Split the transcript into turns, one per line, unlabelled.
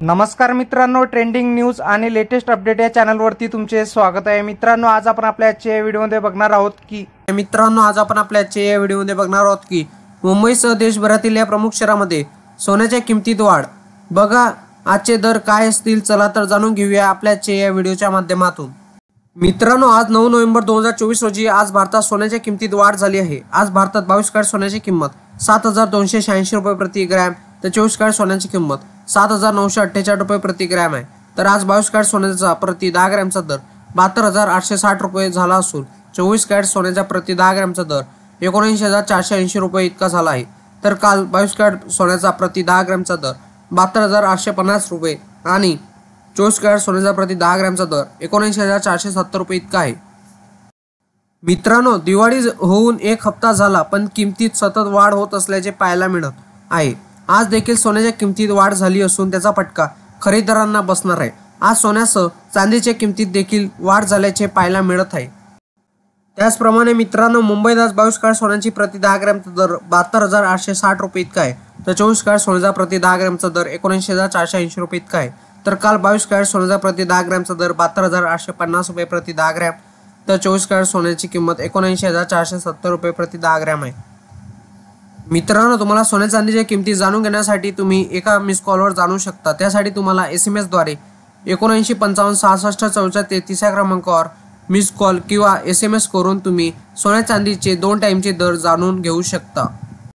नमस्कार मित्रांनो, trending news आणि लेटेस्ट अपडेट या चॅनलवरती तुमचे स्वागत आहे। मित्रांनो, आज आपण आपल्या आजच्या व्हिडिओमध्ये बघणार आहोत की मुंबईसह देशभरातील या प्रमुख शहरांमध्ये सोन्याच्या किमतीत वाढ। बघा आजचे दर काय असतील, चला तर जाणून घेऊया आपल्या या व्हिडिओच्या माध्यमातून। मित्रांनो, आज 9 नोव्हेंबर 2024 रोजी आज भारतात सोन्याच्या किमतीत वाढ झाली आहे। आज भारतात 22 कॅरेट सोन्याची किंमत 7286 रुपये प्रति ग्रॅम तर 24 कॅरेट सोन्याची किंमत 7948 रुपये प्रति ग्रॅम आहे। तर आज 22 कॅरेट सोन्याचा प्रति 10 ग्रॅमचा दर 72860 रुपये झाला असून 24 कॅरेट सोन्याचा प्रति 10 ग्रॅमचा दर 79480 रुपये इतका झाला आहे। तर काल 22 कॅरेट सोन्याचा प्रति 10 ग्रॅमचा दर 72850 रुपये आणि 24 कॅरेट सोन्याचा प्रति 10 ग्रॅमचा दर 79470 रुपये इतका आहे। मित्रांनो, दिवाळी होऊन एक हप्ता झाला पण किमतीत सतत वाढ होत असल्याचे पाहायला मिळत आहे। आज देखील सोन्याच्या किमतीत वाढ झाली असून त्याचा फटका खरेदीदारांना बसणार आहे। आज सोन्यासह चांदीच्या किमतीत देखील वाढ झाल्याचे पाहायला मिळत आहे। त्याचप्रमाणे मित्रांनो, मुंबईत आज 22 कॅरेट सोन्याची प्रति 10 ग्रॅमचा दर 72860 रुपये इतका आहे तर 24 कॅरेट सोन्याचा प्रति 10 ग्रॅमचा दर 79480 रुपये इतका आहे। तर काल 22 कॅरेट सोन्याचा प्रति 10 ग्रॅमचा दर 72850 रुपये प्रति 10 ग्रॅम तर 24 कॅरेट सोन्याची किंमत 79470 रुपये प्रति 10 ग्रॅम आहे। मित्रांनो, तुम्हाला सोन्या चांदीच्या किमती जाणून घेण्यासाठी तुम्ही एका मिस कॉलवर जाणू शकता। त्यासाठी तुम्हाला SMS द्वारे 7955664433 या क्रमांकावर मिस कॉल किंवा SMS करून तुम्ही सोन्या चांदीचे 2 टाइमचे दर जाणून घेऊ शकता।